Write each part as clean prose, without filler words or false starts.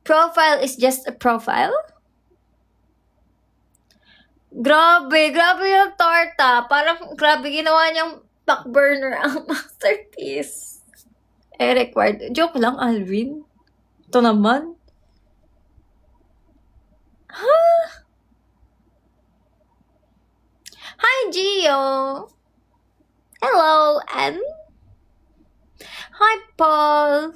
Profile is just a profile? Grabe yung torta. Parang grabe ginawa niyang back burner ang masterpiece. Required. Joke lang, Alvin. Ito naman. Hi, Gio. Hello, Anne. Hi, Paul.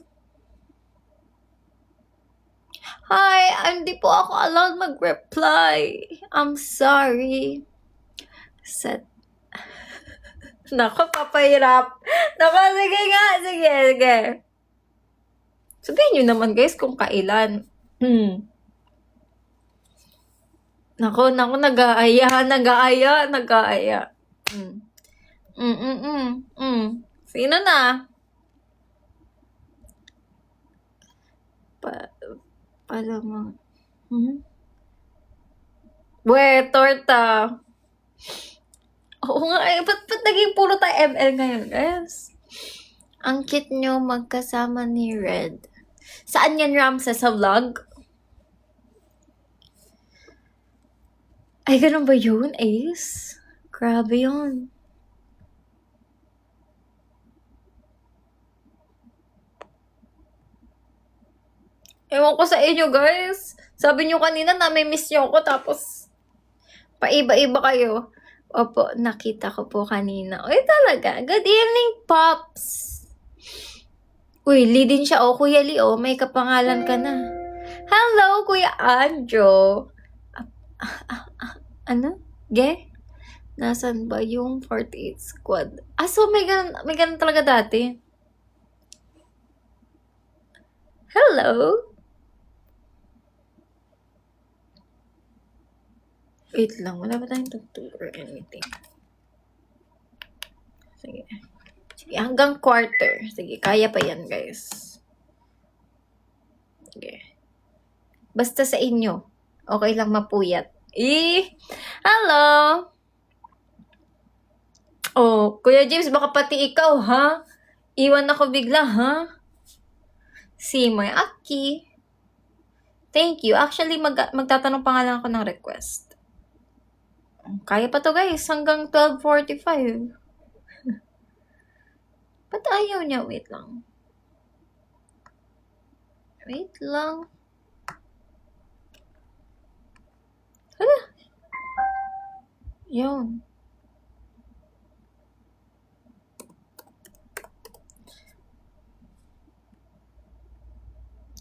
Hi, hindi po ako allowed mag-reply. I'm sorry. Set. Nako, papahirap. Nako, sige nga. Sige. Sabihin nyo naman, guys, kung kailan. Nako, nag-aaya. Sino na? Palamang. Torta. Oo nga, ba't naging puro tayo ML ngayon, guys? Ang cute nyo magkasama ni Red. Saan yan, Ramses? Sa vlog? Ay, ganun ba yun, Ace? Grabe yun. Ewan ko sa inyo, guys. Sabi nyo kanina na may miss nyo ako, tapos paiba-iba kayo. Opo, nakita ko po kanina. Uy, talaga. Good evening, Pops. Uy, Lee din siya. Kuya Lee, may kapangalan ka na. Hello, Kuya Anjo. Ano? Ge? Nasaan ba yung 48 squad? So may ganun talaga dati. Hello? Wait lang, wala ba tayong tugtog or anything? Sige, hanggang quarter. Sige, kaya pa yan, guys. Sige. Basta sa inyo, okay lang mapuyat. Hello! Kuya James, baka pati ikaw, ha? Iwan ako bigla, ha? Si my Aki. Thank you. Actually, magtatanong pa nga lang ako ng request. Kaya pa to, guys. Hanggang 12:45. Ba't ayaw niya? Wait lang. Hala. Yun.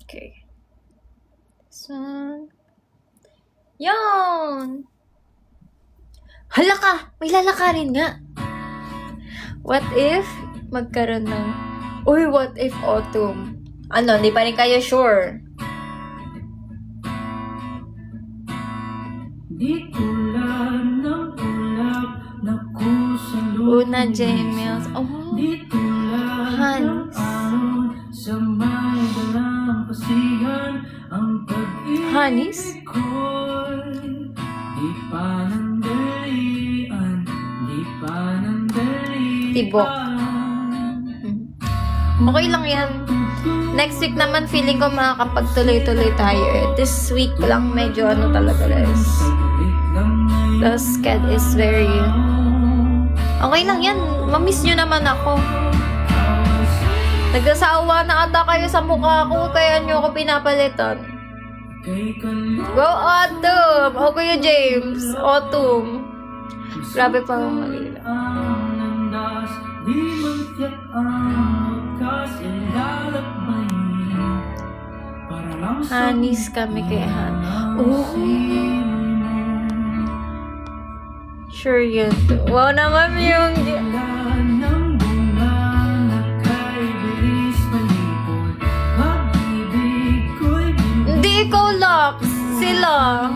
Okay. So, yun. Hala ka! May lalakarin nga. What if magkaroon ng... what if autumn? Hindi pa rin kayo sure. Una J-Mills. Hans. Hanis? Tibok. Okay lang yan. Next week naman, feeling ko makakapagtuloy-tuloy tayo. This week lang, medyo talaga, guys. The schedule is very... Okay lang yan. Mamiss nyo naman ako. Nagsasawa na ata kayo sa mukha ko, kaya nyo ako pinapalitan. Go Autumn! Kuya James. Autumn. Grabe pa ang malila. Hanis kami kay Han. Sure yun. Wow naman yung... Hindi ikaw, Lux. Sila.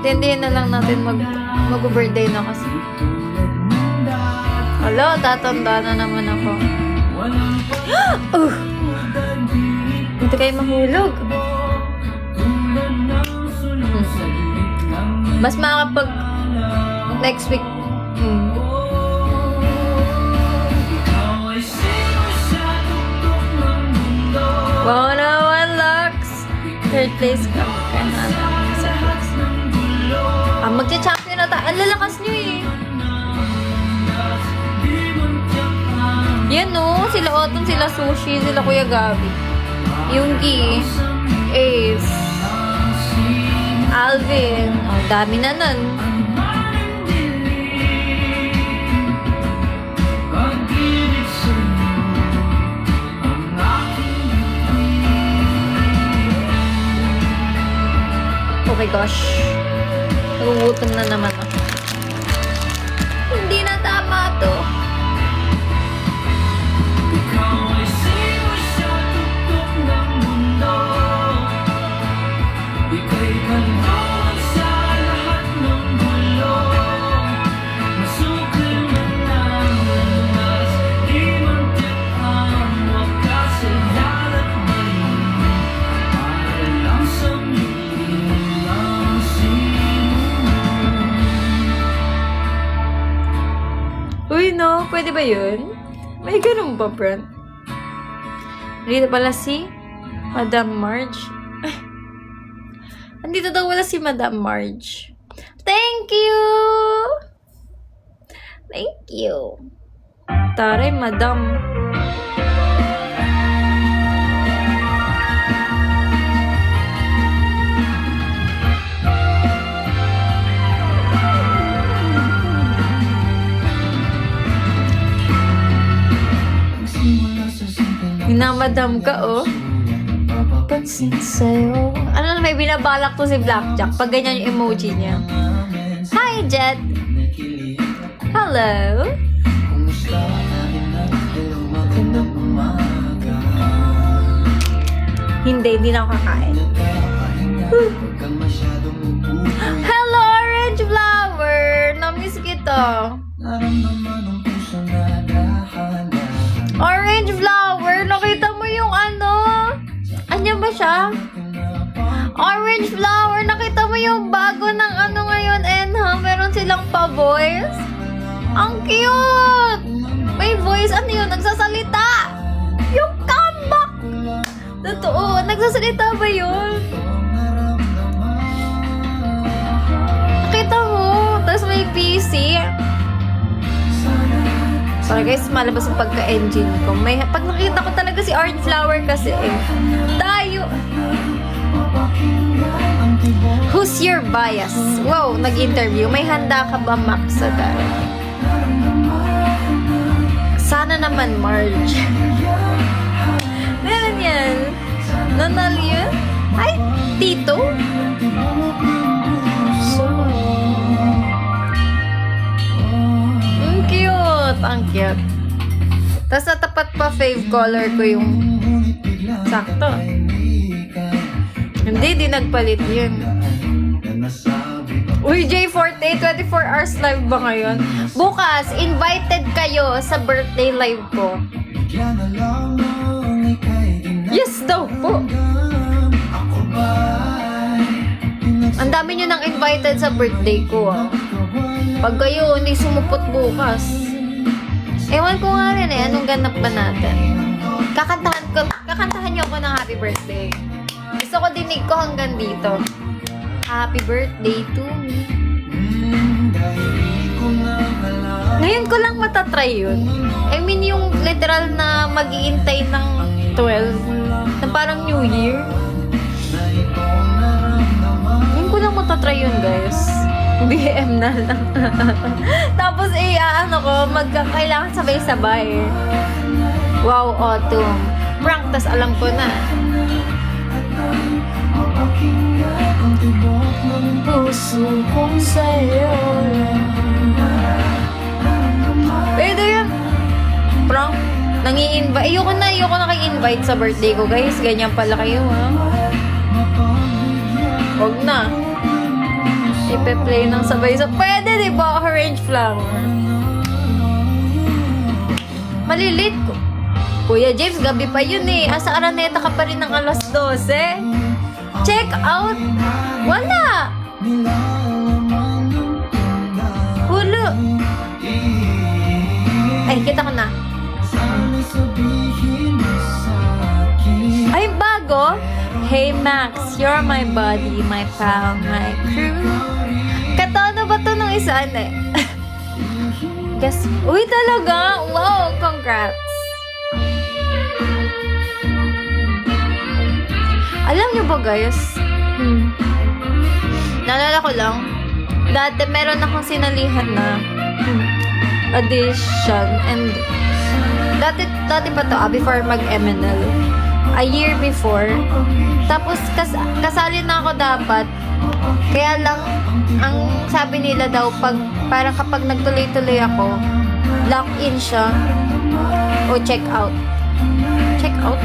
Tindihin na lang natin mag-birthday na kasi. Hala, tatanda na naman ako. Hindi kayo mahulog. Mas makakapag next week. third place ka. Magcha-champion na tayo. Ang lalakas nyo eh. Yan no, sila Otong, sila Sushi, sila Kuya Gabi. Yung Gi, Ace, Alvin. Oh, dami na nun. Oh my gosh. Nagugutom na naman ako. Hindi na tama to. Uy, no? Pwede ba yun? May ganun ba, friend? Dito pala si Madam Marge. Ay, andito daw wala si Madam Marge. Thank you! Thank you. Taray, Madam. Minamadam ka, oh. Pansin sa'yo. Ano na, may binabalak to si Blackjack pag ganyan yung emoji niya. Hi, Jet! Hello! Hindi na ako kakain. Hello, Orange Flower! Namiss kita. Orange Flower, nakita mo yung ano? Anya ba siya? Orange Flower, nakita mo yung bago ng ano ngayon, Enha? Meron silang pa-voice. Ang cute! May voice, ano yun? Nagsasalita! Yung comeback! Totoo, nagsasalita ba yun? Nakita mo? Tapos may PC. Sorry guys, malabas yung pagka-engine ko. Pag nakita ko talaga si Orange Flower kasi tayo. Who's your bias? Wow, nag-interview. May handa ka ba, Max? Sa darating? Sana naman, Marge. Meron yan. Nanal yun? Ay, Tito? Ang cute. Tapos natapat pa fave color ko yung sakto. Hindi, di nagpalit yun. Uy, J48, 24 hours live ba ngayon? Bukas, invited kayo sa birthday live ko. Yes daw po. Ang dami nyo nang invited sa birthday ko, ah. Pag kayo hindi sumupot bukas, ewan ko nga rin anong ganap ba natin? Kakantahan niyo ako ng happy birthday. Gusto ko dinig ko hanggang dito. Happy birthday to me. Ngayon ko lang matatry yun. I mean, yung literal na mag-iintay ng 12, na parang New Year. Ngayon ko lang matatry yun, guys. BM na lang. Tapos kailangan sabay-sabay. Wow, autumn. Prank, tas alam ko na. Puso kong sa'yo. Pwede yun. Prank. Nangi-invite. Ayoko na kay-invite sa birthday ko, guys. Ganyan pala kayo, ha? Huwag na. Ipe-play ng sabay-sabay. Pwede, diba? Orange Flower. Malilate ko. Kuya James, gabi pa yun eh. Asa Araneta ka pa rin ng alas 12. Check out. Wala. Hulo. Ay, kita ko na. Ay, bago. Hey Max, you're my body, my pal, my crew. Katono ba to nung isa? Guess, uy talaga? Wow, congrats. Alam niyo ba guys? Naalala ko lang, dati meron akong sinalihan na audition and dati pa to, before mag-MNL. A year before. Tapos kasali na ako dapat. Kaya lang, ang sabi nila daw, parang kapag nagtuloy-tuloy ako, lock in siya o check out. Check out?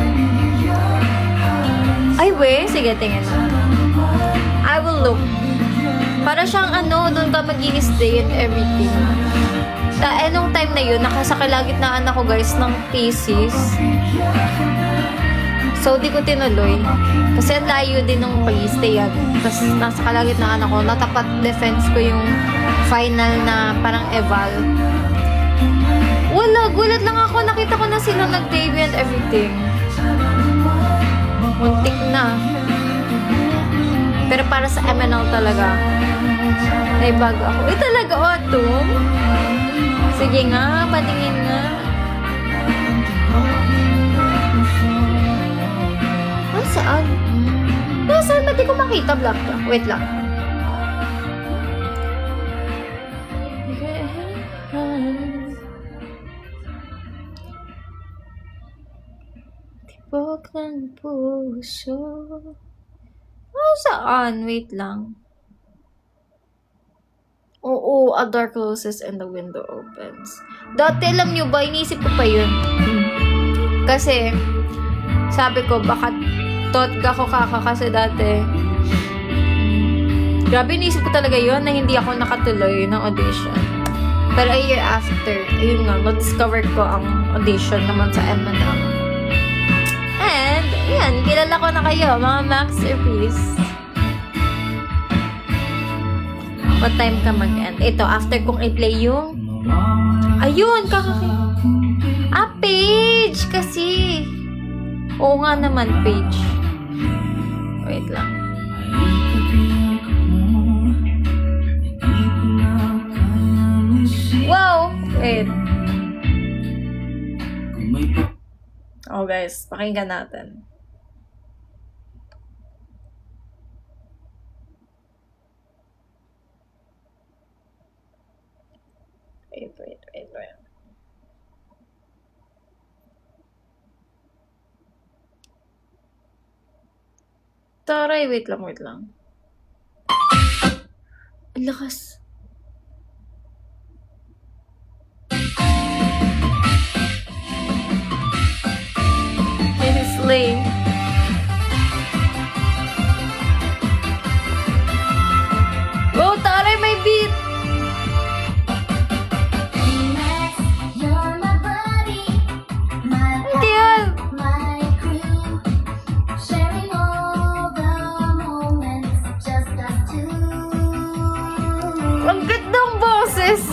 Ay, we, sige, tingin na. I will look. Para siyang doon ka mag-i-stay and everything. Nung time na yun, nasa kalagitnaan ako guys ng thesis. So, di ko tinuloy. Kasi ang layo din ng pag-i-stay yan. Tapos, nasa kalagitnaan ako. Natapat defense ko yung final na parang eval. Wala, gulat lang ako. Nakita ko na sila nag-debut and everything. Muntik na. Pero para sa MNL talaga, ay bago ako. Talaga, autumn? Sige nga, patingin nga. Saan? Saan? Ba't di ko makita? Black. Wait lang. Tibok ng puso. Saan? Wait lang. Oo, a door closes and the window opens. Dati, alam nyo ba, inisip ko pa yun. Kasi, sabi ko, baka ako kasi dati. Grabe, inisip ko talaga yun na hindi ako nakatuloy ng audition. Pero a year after, ayun nga, na-discover ko ang audition naman sa MNL. And, yan, kilala ko na kayo, mga masterpiece. What time ka mag-end? Ito, after kong i-play yung... Ayun, page! Kasi... Oo nga naman, page. Wait lang. Wow! Wait. Oh guys, pakinggan natin. Wait. Taray, wait lang. Ang lakas. It is lame. Wow, taray, may beat. Ang ganda ng boses!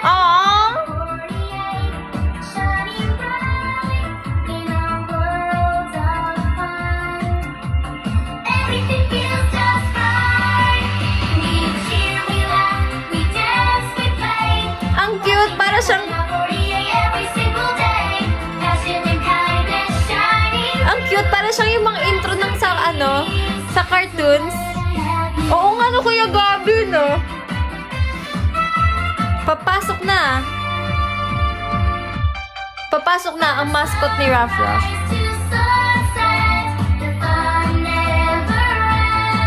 Aww! Ang cute! Para siyang... Ang cute! Para siyang yung mga intro ng sa cartoons. Oo nga, Kuya Gabi, no? Papasok na ang mascot ni Ruff Ruff.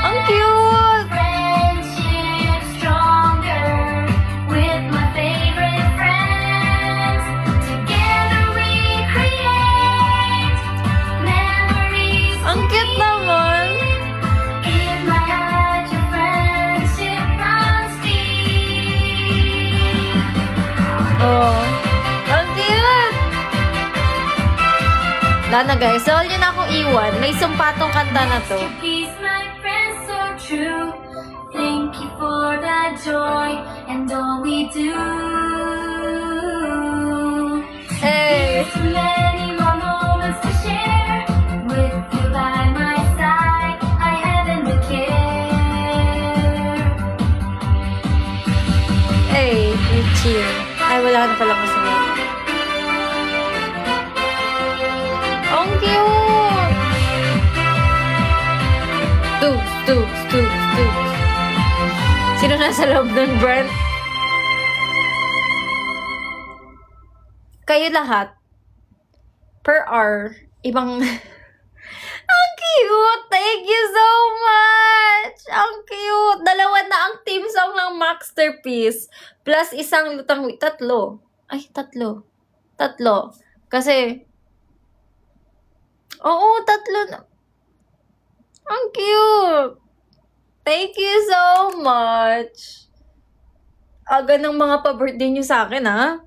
Ang cute! Ang cute naman! Oh, ang cute! Lana guys, so yun akong iwan. May sumpatong kanta na to. Thank you for the joy and all we do. Hey! Many more moments to share with you. kailangan na palang kasunod. Ang cute! Tugs. Sino nasa loob nun, Brent? Kayo lahat, per hour, ibang... Ang cute! Thank you so much! Ang cute! Dalawa na ang team song ng Masterpiece. Plus isang lutang... Tatlo. Kasi... Oo, tatlo na. Ang cute! Thank you so much! Aga ng mga pa-birthday nyo sa akin, ha?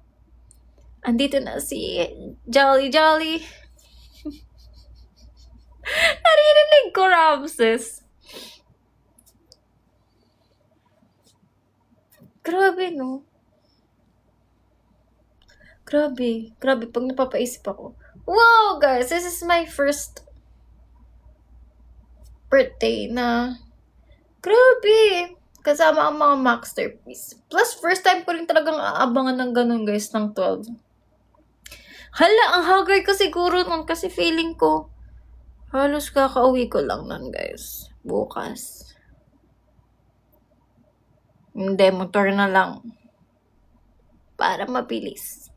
Andito na si Jolly. Naririnig ko, Ramses. Grabe, no? Grabe. Pag napapaisip ako. Wow, guys! This is my first birthday na... Grabe! Kasama ang mga Masterpiece. Plus, first time ko rin talagang aabangan ng ganun, guys, ng 12. Hala, ang haggard ko siguro nun kasi feeling ko halos kakauwi ko lang nun, guys. Bukas. Hindi, motor na lang. Para mabilis.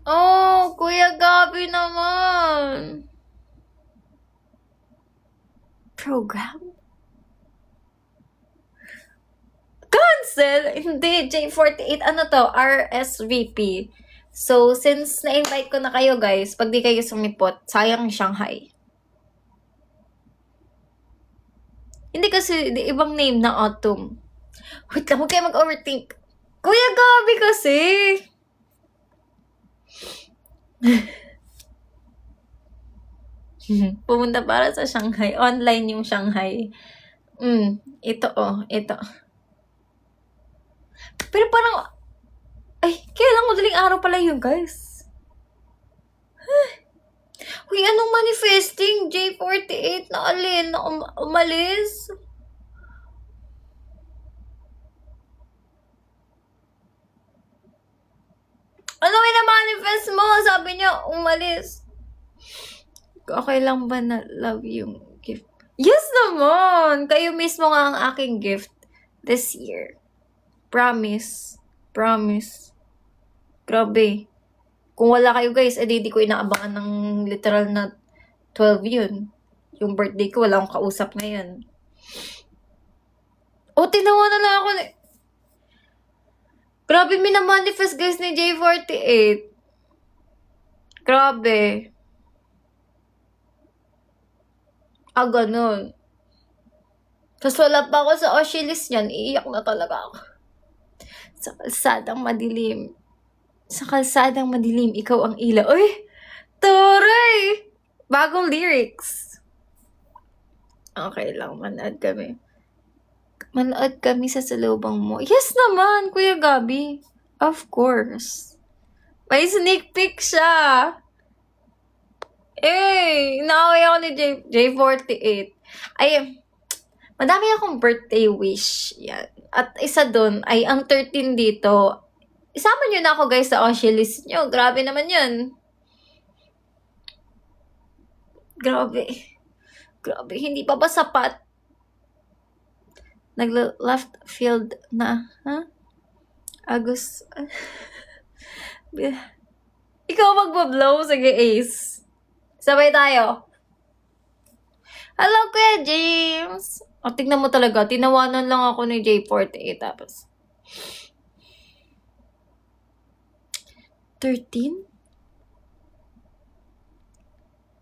Oh, Kuya Gabi naman. Program? Cancel? Hindi, J48. Ano to? RSVP. So, since na-invite ko na kayo, guys, pag di kayo sumipot, sayang Shanghai. Hindi kasi, ibang name na Autumn. Wait lang, huwag kayo mag-overthink. Kuya Gabi kasi! Pumunta para sa Shanghai. Online yung Shanghai. Ito. Pero parang, kailan madaling araw pala yun, guys? Uy, anong manifesting? J48 na alin? Na umalis? Ano minamanifest mo? Sabi niya, umalis. Okay lang ba na love yung gift? Yes naman! Kayo mismo nga ang aking gift this year. Promise. Grabe. Kung wala kayo, guys, di ko inaabangan ng literal na 12 yun. Yung birthday ko, wala akong kausap ngayon. Tinawa na lang ako. Grabe, minamanifest, guys, ni J48. Grabe. Ganun. Tapos wala pa ako sa Oshilis niyan, iiyak na talaga ako. Sa kalsadang madilim, ikaw ang ilaw. Uy! Taray! Bagong lyrics. Okay lang, manood kami sa salubong mo. Yes naman, Kuya Gabi. Of course. May sneak peek siya. Naaway ako ni J48. Madami akong birthday wish. Yan. At isa dun ay ang 13 dito. Isama nyo na ako, guys, sa Oshilis nyo. Grabe naman yun. Grabe. Hindi pa ba sapat? Nag-left field na. Ikaw magbo-blow. Sige, Ace. Sabay tayo. Hello, Kuya James. Tignan mo talaga. Tinawanan lang ako ni J48. Tapos 13?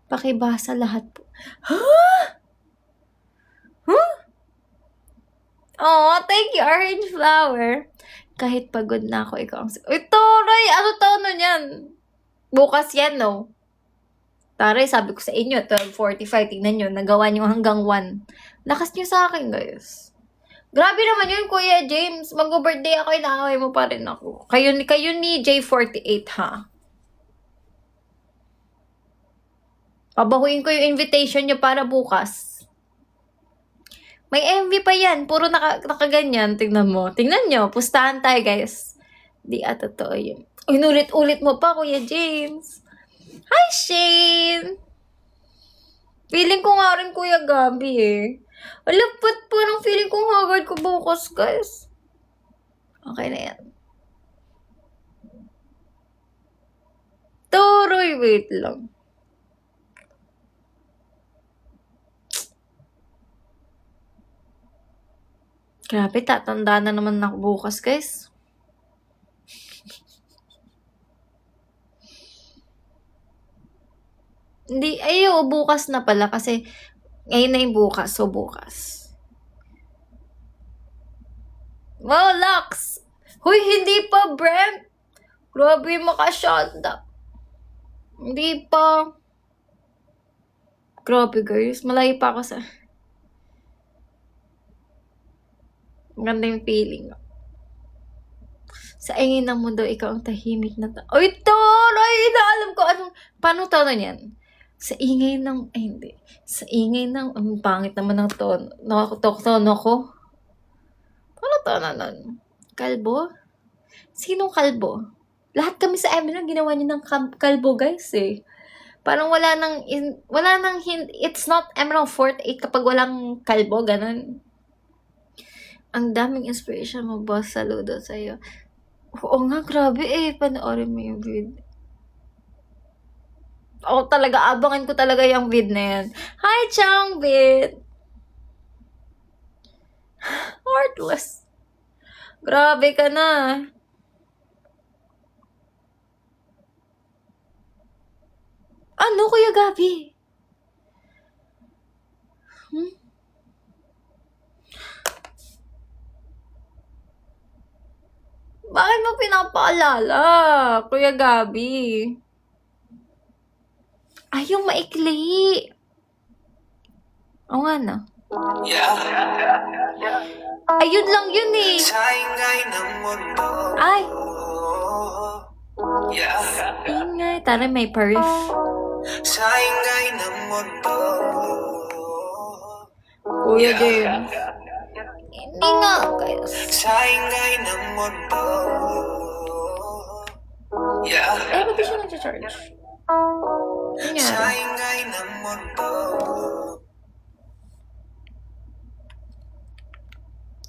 Pakibasa lahat po. Oh, thank you, Orange Flower. Kahit pagod na ako, ikaw ang... Uy, Toray! Ano taon nun yan? Bukas yan, no? Taray, sabi ko sa inyo, 12:45. Tingnan nyo, nagawa nyo hanggang 1. Lakas nyo sa akin, guys. Grabe naman yun, Kuya James. Mag-birthday ako, inaaway mo pa rin ako. Kayo ni J48, ha? Pabahuin ko yung invitation nyo para bukas. May MV pa yan. Puro nakaganyan. Tingnan mo. Tingnan nyo. Pustahan tayo, guys. Di totoo yun. Inulit-ulit mo pa, Kuya James. Hi, Shane! Feeling ko nga rin, Kuya Gabi eh. Alapat po ng feeling ko haggard ko bukas, guys. Okay na yan. Turoy, wait lang. Grabe, tatanda na naman ako bukas, guys. Hindi, bukas na pala kasi ngayon na yung bukas, so bukas. Wow, Lux! Huy, hindi pa, Brent! Grabe, maka-shutdown. Hindi pa. Grabe, guys. Malayo pa ako sa... Maganda yung feeling. Sa ingin ng mundo, ikaw ang tahimik na Ay, taray! Naalam ko anong... Paano tono niyan? Sa ingay ng... Ay, hindi. Sa ingay ng... Ang pangit naman ng tono. Tono ko. Paano tono nun? Kalbo? Sinong kalbo? Lahat kami sa Emerald ginawa niya ng kalbo, guys, eh. Parang wala nang it's not Emerald 48 kapag walang kalbo, ganun. Ang daming inspiration mo, boss. Saludo sa'yo. Oo nga, grabe eh. Panoorin mo yung vid. Oo, talaga. Abangan ko talaga yung vid na yan. Hi, Chang vid. Heartless. Grabe ka na. Ano, Kuya Gabi? Bakit mo pinapaalala, Kuya Gabi? Ay, yung maikli. Oo nga na. Ayun lang yun eh. Ay. Ingay. Tara, may pa-riff. Kuya James. Hindi nga, guys. Eh, ba't di siya nag-charge? Nangyari.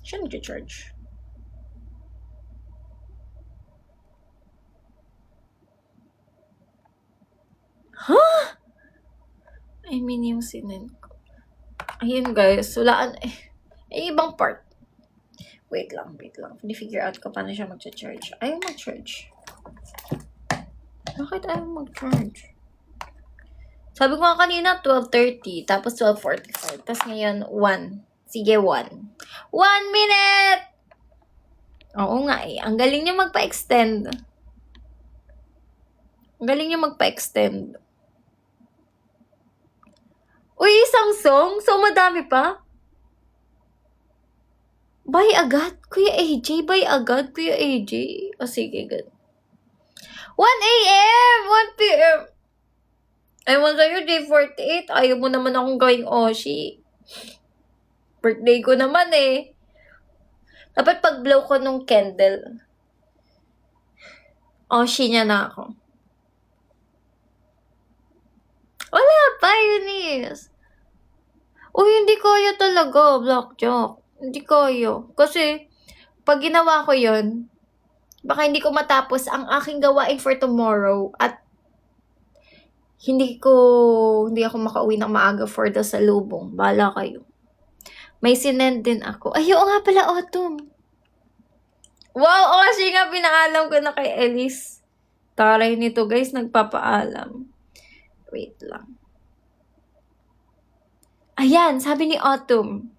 Siya nag-charge. Huh? I mean, yung sinend ko. Ayun, guys. Walaan eh. Ibang part. Wait lang. Figure out ko paano siya mag-charge. Ayaw mag-charge. Bakit ayaw mag-charge? Sabi ko nga kanina, 12:30. Tapos 12:45. Tapos ngayon, 1. Sige, 1. 1 minute! Oo nga eh. Ang galing niya magpa-extend. Uy, isang song? So, madami pa? Buy agad? Kuya AJ? Buy agad? Kuya AJ? O sige, good. 1 a.m. 1 p.m. Ewan sa'yo, day 48. Ayaw mo naman akong gawing Oshi. Birthday ko naman eh. Dapat pag-blow ko nung candle. Oshi niya na ako. Wala pa, Eunice. Uy, hindi kaya talaga, Blackjack. Hindi kaya. Kasi, pag ginawa ko yon, baka hindi ko matapos ang aking gawain for tomorrow at hindi ako makauwi ng maaga for the salubong. Bala kayo. May sinend din ako. Ay, oo nga pala, Autumn. Wow, Oshi nga, pinaalam ko na kay Elise. Taray nito, guys, nagpapaalam. Wait lang. Ayan, sabi ni Autumn.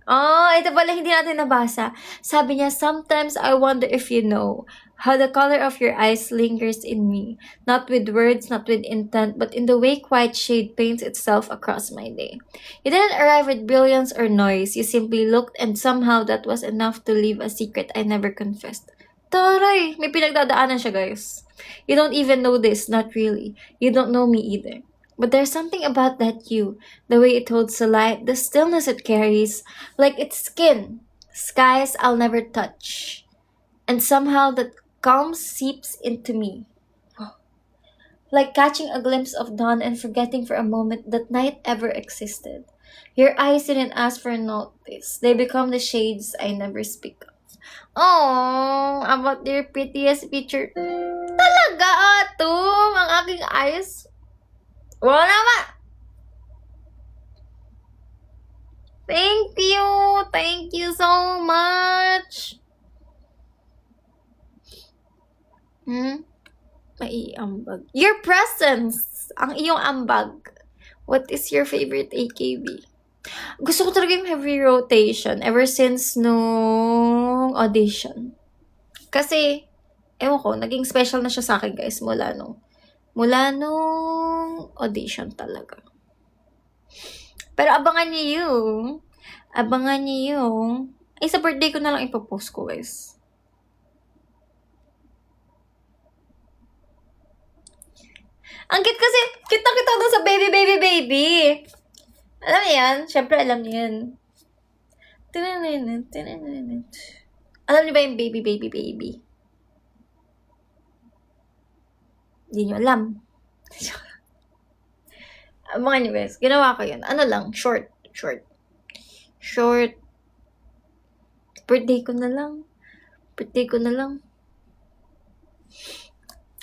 Oh, ito pala hindi natin nabasa. Sabi niya, sometimes I wonder if you know how the color of your eyes lingers in me. Not with words, not with intent, but in the way quiet shade paints itself across my day. You didn't arrive with brilliance or noise. You simply looked and somehow that was enough to leave a secret I never confessed. Taray! May pinagdadaanan siya, guys. You don't even know this, not really. You don't know me either. But there's something about that you, the way it holds the light, the stillness it carries, like its skin, skies I'll never touch, And somehow that calm seeps into me. Like catching a glimpse of dawn and forgetting for a moment that night ever existed. Your eyes didn't ask for notice. They become the shades I never speak of. Oh, about your prettiest picture. Talaga, Atom! Ang aking eyes. Wala naman! Thank you! Thank you so much! Maiambag. Your presence! Ang iyong ambag. What is your favorite AKB? Gusto ko talaga yung heavy rotation ever since nung audition. Kasi, ewan ko, naging special na siya sa akin, guys, mula nung audition talaga. Pero abangan niyo yung, sa birthday ko na lang ipopost ko, guys. Ang cute kasi, kita doon sa baby. Alam niyo yan? Siyempre, alam niyo yan. Alam niyo ba yung baby? Hindi niyo alam. Mga niyo, guys. Ginawa ko yun. Ano lang, short. Birthday ko na lang.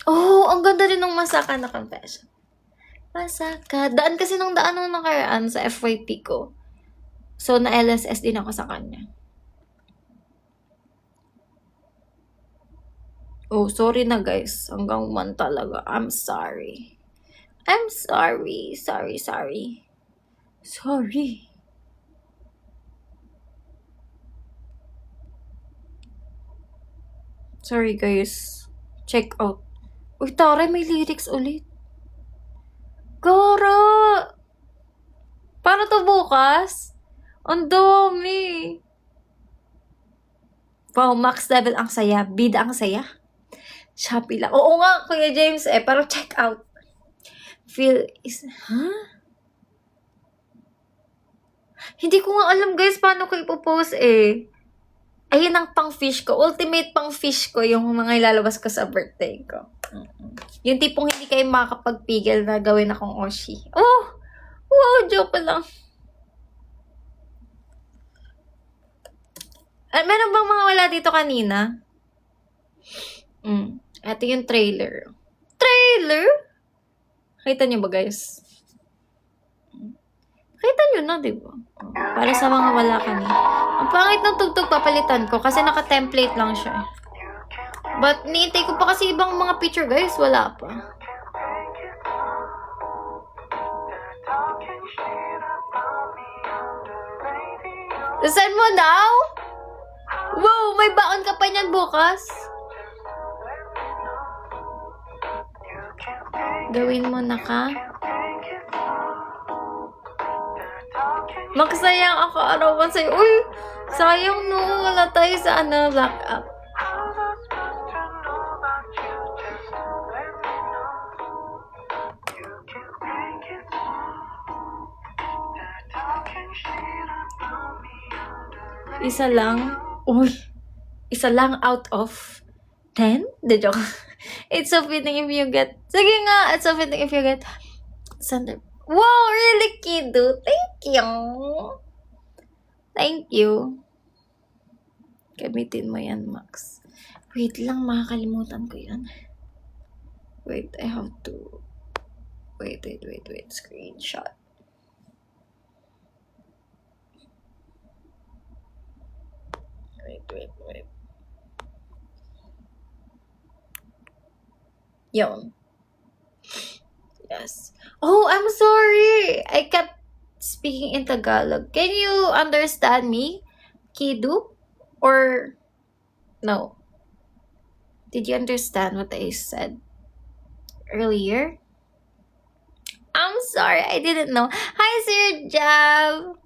Oh, ang ganda rin ng Masaka na confession. Masaka. Daan kasi nung nakaraan sa FYP ko. So, na-LSS din ako sa kanya. Oh, sorry na, guys. Hanggang 1 talaga. I'm sorry. Sorry, guys. Check out. Uy, tara, may lyrics ulit. Gara! Paano to bukas? Ang dami. Wow, max level ang saya. Bida ang saya. Shopee lang. Oo nga, Kuya James pero check out. Hindi ko nga alam, guys, paano ko ipopost Ayun ang pang-fish ko. Ultimate pang-fish ko yung mga ilalabas ko sa birthday ko. Yung tipong hindi kayo makakapagpigil na gawin akong Oshi. Oh! Wow, joke lang. Meron bang mga wala dito kanina? Ito yung trailer. Kita nyo ba, guys? Kita nyo na, diba? Para sa mga wala kanina. Ang pangit ng tugtog papalitan ko kasi naka-template lang siya. But, niintay ko pa kasi ibang mga picture, guys. Wala pa. Send mo daw? Wow, may baon ka pa niyan bukas? Gawin mo na ka? Magsayang ako arawan sa'yo. Uy, sayang no. Wala tayo sa black up. Isa lang. Uy, isa lang out of 10? The joke. It's so fitting if you get... Sige nga, it's so fitting if you get... Wow, really, Kido? Thank you. Gamitin mo yan, Max. Wait lang, makakalimutan ko yan. Wait, I have to... Wait. Screenshot. Wait. Yun. Yes. Oh, I'm sorry. I kept speaking in Tagalog. Can you understand me, Kidu? Or no? Did you understand what I said earlier? I'm sorry. I didn't know. Hi, Sir Jab.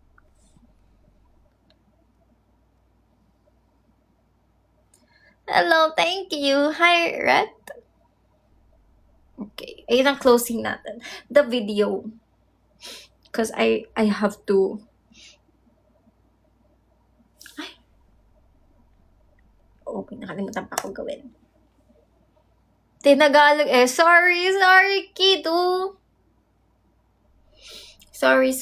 Hello, thank you. Hi, Ret. Okay, ayun ang closing natin. The video. Because I have to... Oh, Nakalimutan pa ako gawin. Tinagalog eh. Sorry, Kido. Sorry.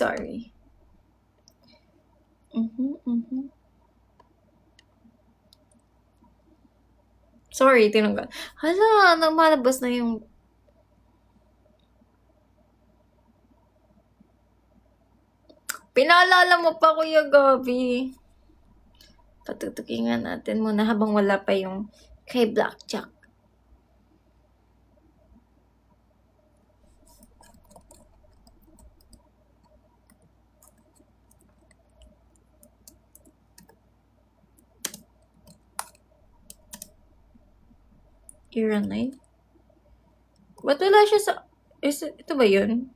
Sorry, tinanggal. Hala, malabas na yung... Pinaalala mo pa, Kuya Gabi. Patutukin nga natin muna habang wala pa yung kay Blackjack. Iranite? Ba't wala siya sa... ito ba yun?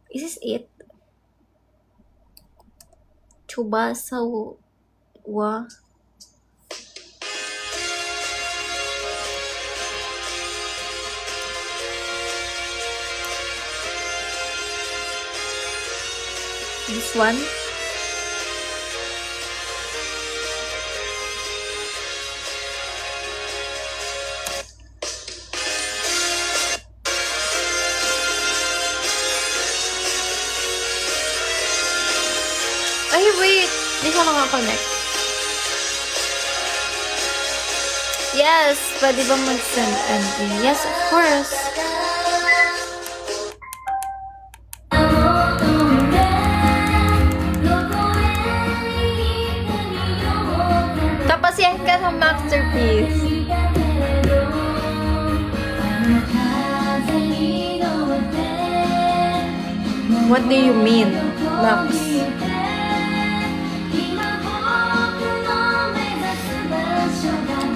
Is this it? Tsubasa wa... This one? Ay, wait! Di siya makakonect. Yes! Pwede ba mag-send entry? Yes, of course! Tapos yan ka sa masterpiece. What do you mean, Max?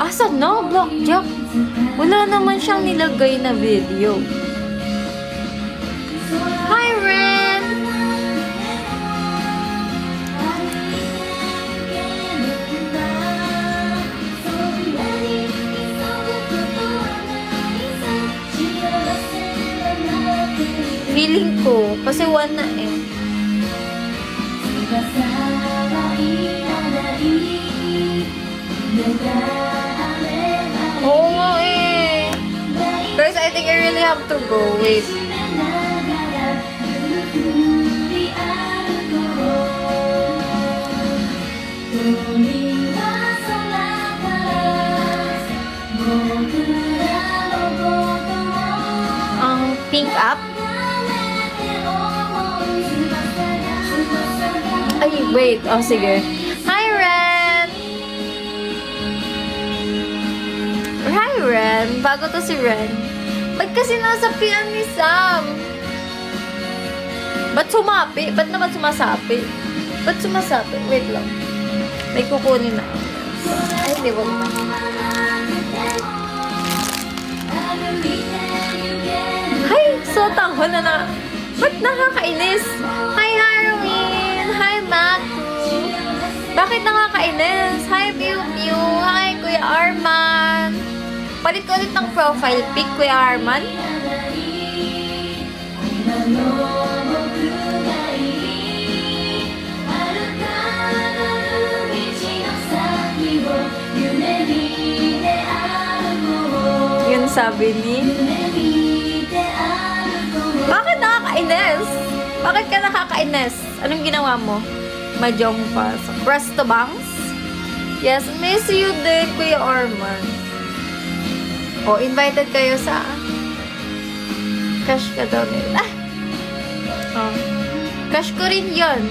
Asa na, Blackjack? Wala naman siyang nilagay na video. Hi, Ren! Feeling ko, kasi one na eh. Oo nga eh. Guys, I think I really have to go. Wait. Ang pink up? Ay, wait. Oh, sige. Hi, Ren! Hi, Ren. Bago to si Ren. Ba't kasi nasapian ni Sam? Ba't sumapi? Ba't naman sumasapi? Ba't sumasapi? Wait lang. May kukunin na. Ay, hindi wag na. Hi! So, taho na na. Ba't nakakainis? Hi, Halloween! Hi, Matu! Bakit nakakainis? Hi, Pew Pew! Hi, Kuya Arman! Palit ko ulit ng profile pic, Kuya Arman. Yun sabi ni... Bakit nakakainis? Bakit ka nakakainis? Anong ginawa mo? Majong pa. Presto bangs? Yes, miss you din, Kuya Arman. O, invited kayo sa... Cash ka daw nila. Oh. Cash ko rin yun.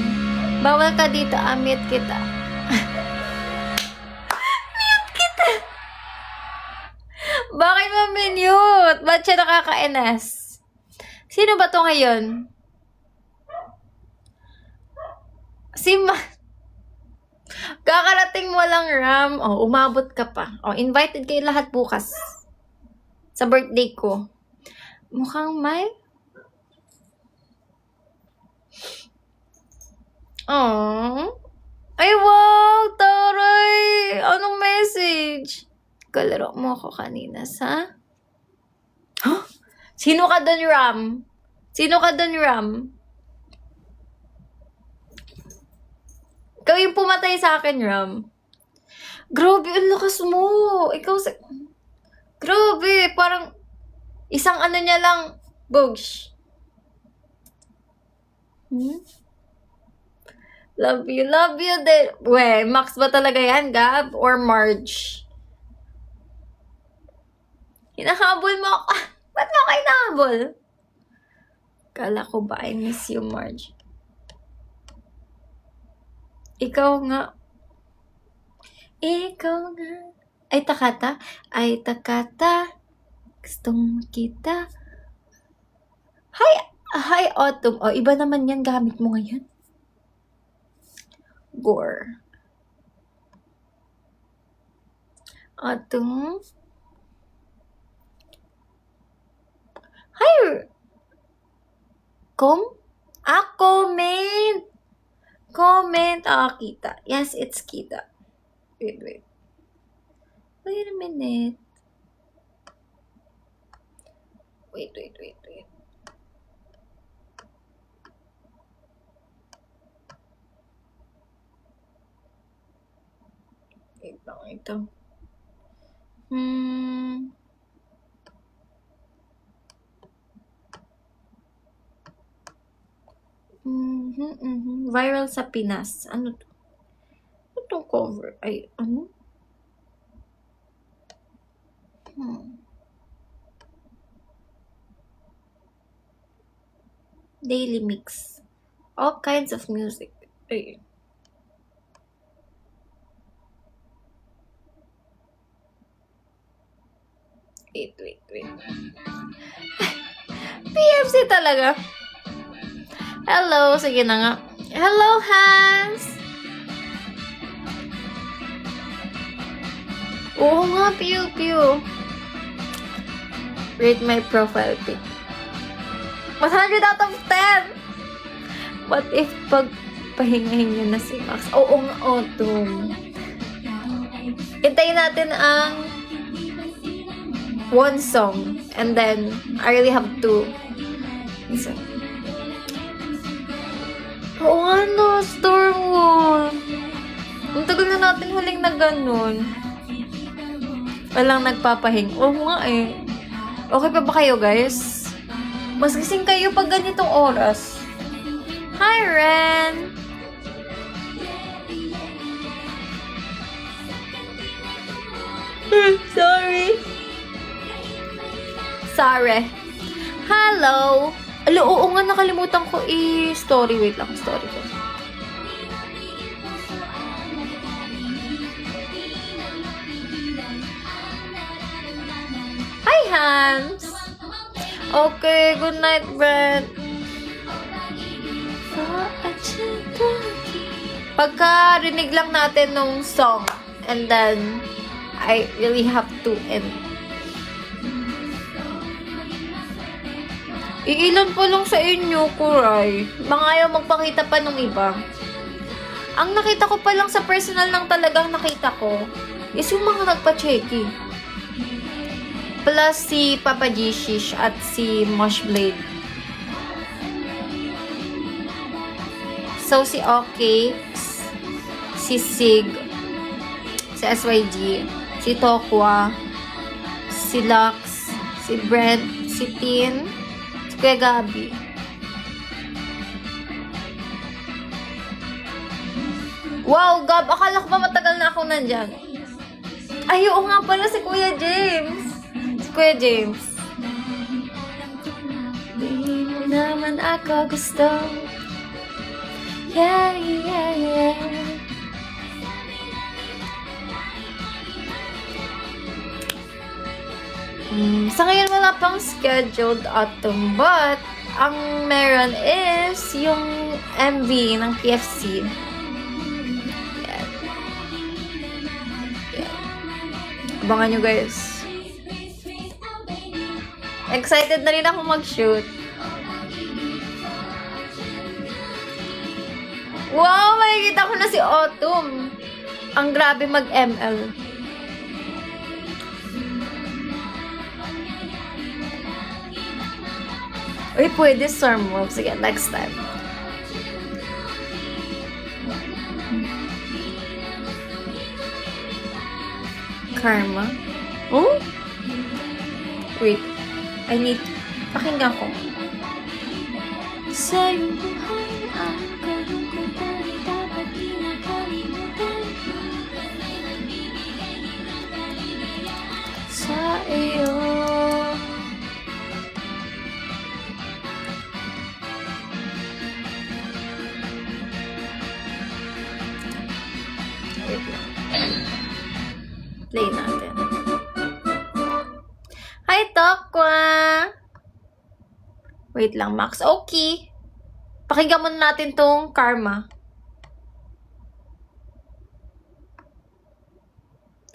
Bawal ka dito, mute kita. Mute kita! Bakit mo minute? Ba't siya nakakainis? Sino ba to ngayon? Si Kakarating mo lang, Ram. Oh, umabot ka pa. Oh, invited kayo lahat bukas. Sa birthday ko. Mukhang may... Oh. Ay, wow! Taray! Anong message? Kalaro mo ako kanina sa... Huh? Sino ka dun, Ram? Sino ka dun, Ram? Ikaw yung pumatay sa akin, Ram. Grabe, ang lakas mo. Ikaw sa... Grabe, parang isang ano niya lang. Bogs. Love you din. We, Max ba talaga yan, Gab? Or Marge? Hinahabol mo ako. Ba't mo ako hinahabol? Kala ko ba I miss you, Marge? Ikaw nga. Ay, takata. Ay, takata. Gustong makita. Hi, Autumn. Oh, iba naman yan gamit mo ngayon. Gore. Autumn. Hi. Comment. Comment. Kita. Yes, it's kita. Wait. Wait a minute. Wait. Wait lang ito. Viral sa Pinas. Ano to? Ano tong cover? Ay, ano? Daily mix. All kinds of music. Ay. Wait. PFC talaga. Hello, sige na nga. Hello, Hans! Oo nga, Pew. Rate my profile pic. 100 out of 10! What if pagpahingahin niya na si Max? Oo nga, Autumn. Hintayin natin ang one song. And then, I really have to listen. Oo nga no, Stormwolf. Ang tagal na natin huling na ganun. Walang nagpapahing. Oo nga eh. Okay pa ba kayo, guys? Mas gising kayo pag ganitong oras. Hi, Ren! Sorry. Hello! Alo, oo nga, nakalimutan ko i-story. Wait lang, story ko. Hi, Hans! Okay, good night, Brent. Pagka rinig lang natin nung song, and then, I really have to end. Iilan pa lang sa inyo, Kuray. Mga ayaw magpakita pa nung iba. Ang nakita ko pa lang sa personal lang talagang nakita ko is yung mga nagpa-checky. Plus si Papa Gishish at si Moshblade. So si OK, si Sig, si SYG, si Tokwa, si Lux, si Brent, si Tin, si Kuya Gabi. Wow, Gab, akala ko ba matagal na ako nandyan? Ay, oo nga pala si Kuya James. Kuya James. Di mo naman ako gusto. Yeah. Sa ngayon wala pang scheduled autumn, but ang meron is yung MV ng PFC. Yan. Abangan nyo, guys. Excited na rin ako mag-shoot. Wow! Makikita ko na si Autumn. Ang grabe mag-ML. Uy, pwede Stormwolf. Sige, next time. Karma? Oh? Wait. I need... Pakinggan ko. Sa'yo buhay ang kalungkutan, dapat di nakalimutan. Sa iyo. Wait lang. Play natin. Hi, Tokwa! Wait lang, Max. Okay. Pakinggan muna natin tong Karma.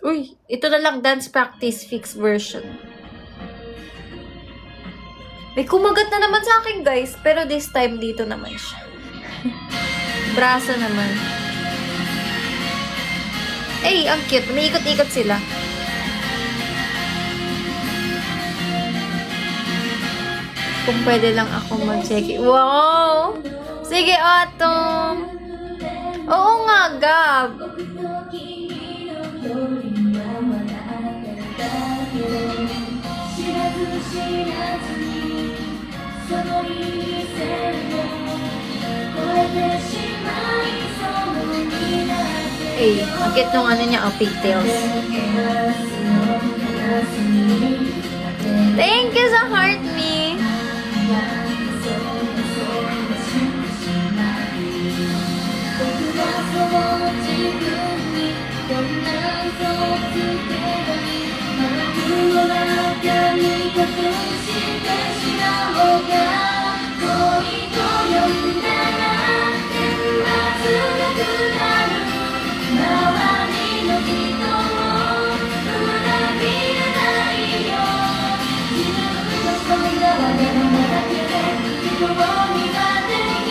Uy, ito na lang dance practice fixed version. May kumagat na naman sa akin, guys. Pero this time, dito naman siya. Braso naman. Eh, ang cute. May ikot-ikot sila. Kung pwede lang ako mag-check. Wow! Sige, Atom! Oo nga, Gab! Eh, ang cute nung ano niya, pigtails. Thank you sa heart me!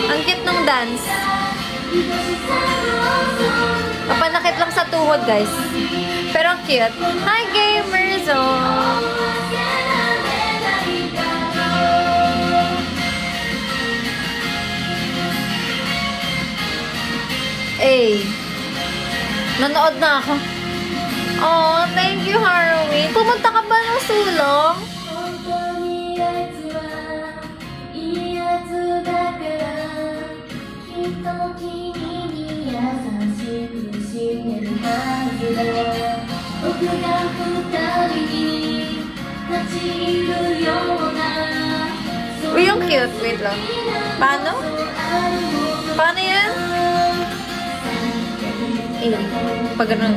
Ang cute ng dance. Papanakit lang sa tuhod, guys. Pero ang cute. Hi, gamers! Eh, nanood na ako. Oh, thank you, Harwin. Pumunta ka ba ng sulong? Uy, yung cute. Wait lang. Paano? Paano yan? Eh, pag ganun.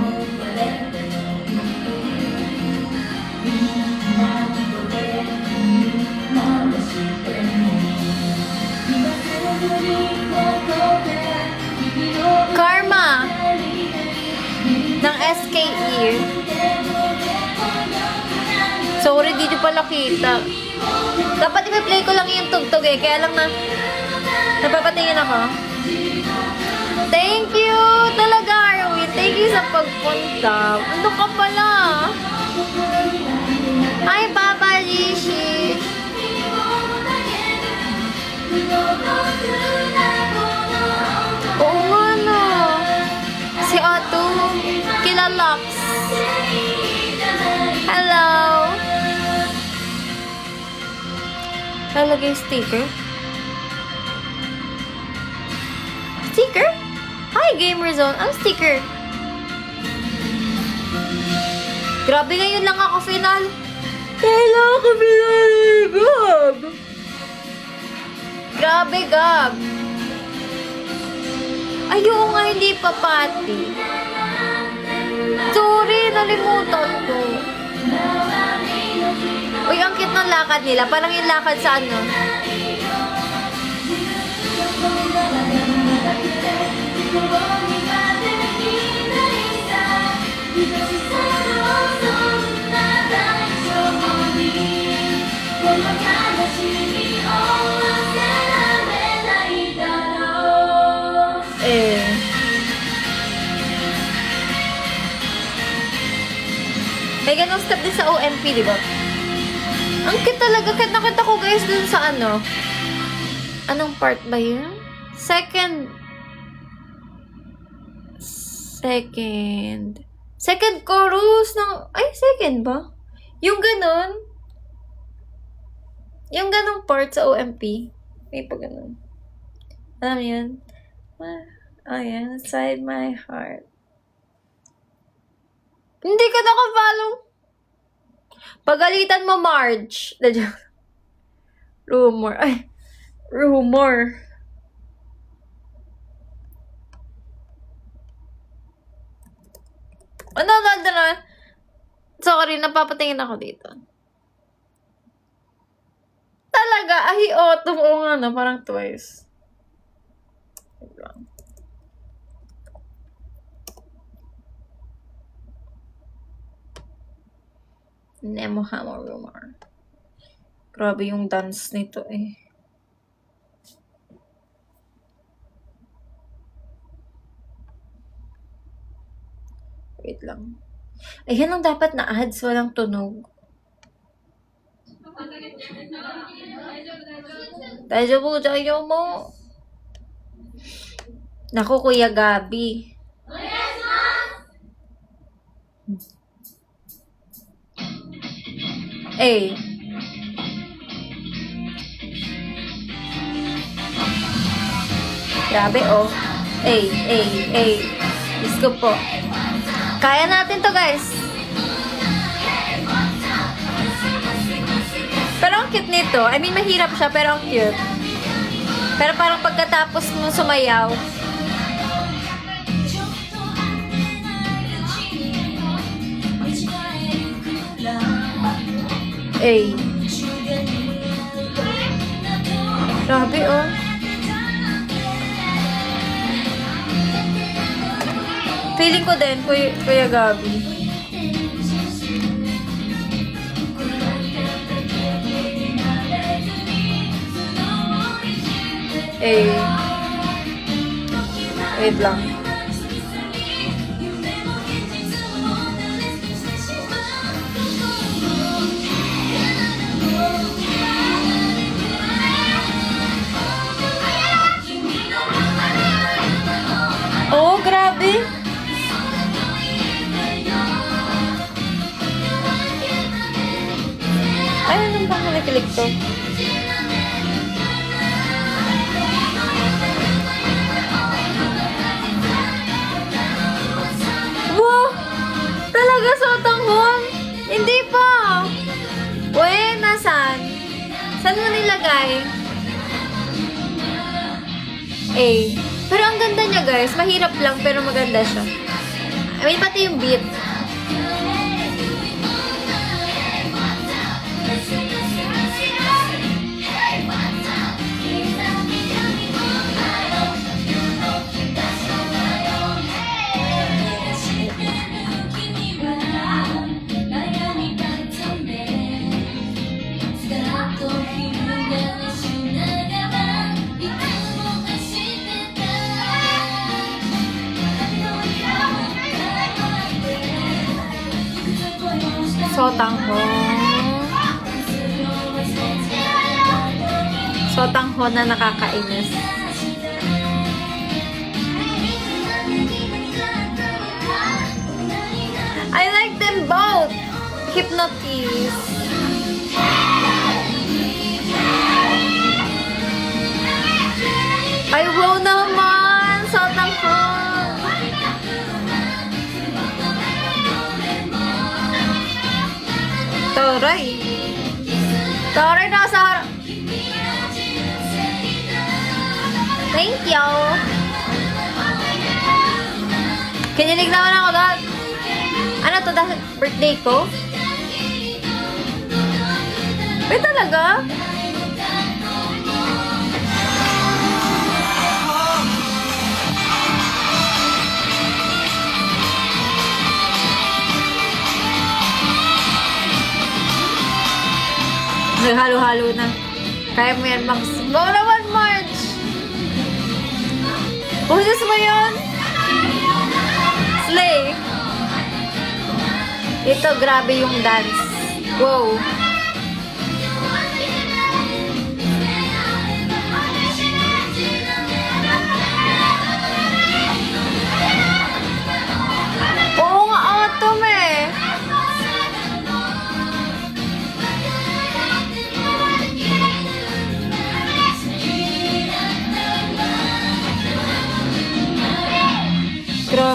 Karma ng SKE. Sorry, di nyo pala kita. Dapat i-play ko lang yung tugtog eh. Kaya lang na napapatingin ako. Thank you talaga, Arwin. Thank you sa pagpunta. Ano ka pala? Hi, Papa Rishi. Oo nga na. Si Otto. Kila Lux. Hello. Lalagay sticker. Sticker? Hi, Gamerzone. Ang sticker. Grabe, ngayon lang ako final. Kailan ako final, Gab? Grabe, Gab. Ayaw nga, hindi pa pati. Sorry, nalimutan ko. Uy, ang cute ng lakad nila. Parang yung lakad sa ano. May ganong step din sa OMP, di ba? Ang cute talaga. Nakita ko, guys, dun sa ano. Anong part ba yun? Second. Second chorus ng... Ay, second ba? Yung ganun. Yung ganung part sa OMP. May pa ganun. Alam yun? Oh, yeah. Inside my heart. Hindi ka nakafollow. Pagalitan mo, Marge. Rumor. Ay, rumor. Ano, sorry, napapatingin ako dito. Talaga, ay, autumn, o nga no, parang twice. Nemo Hamo Rumor. Grabe yung dance nito eh. Wait lang. Ayan ang dapat na ads, walang tunog. Tayo mo. Naku, Kuya Gabi. Eh. Grabe, oh. Diyos ko po. Kaya natin to, guys. Pero ang cute nito. I mean, mahirap siya, pero ang cute. Pero parang pagkatapos mo sumayaw, grabe, oh. Feeling ko din, Kuya Gabi. Wait lang. Oh, grabe. Ay, anong bang nakikilig to? Wow! Talaga Sotanghon? Hindi pa. Nasaan? Saan mo nilagay? Pero ang ganda niya, guys. Mahirap lang, pero maganda siya. I mean, pati yung beat. Sotanghon na nakakainis. I like them both. Hypnotize. Ay, wow naman! Sotanghon! Taray na sa harap. Thank you. Kinilig naman ako doon. Ano to? Dahil birthday ko? Wait, talaga? Naghalo-halo na. Kaya mo yan, Max. Go naman, March! Buhos mo yun? Slay! Ito, grabe yung dance. Wow! Oo nga,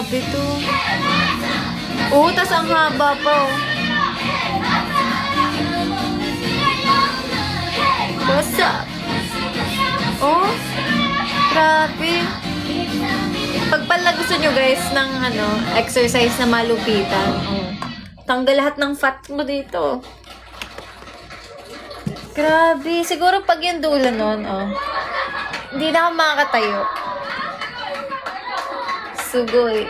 Grabe to. Oo, tas ang haba pa. What's up? Oh, grabe. Pag pala gusto nyo guys ng exercise na malupitan, tanggal lahat ng fat mo dito. Grabe. Siguro pag yung dulo nun, hindi na ako makakatayo. Sugoy.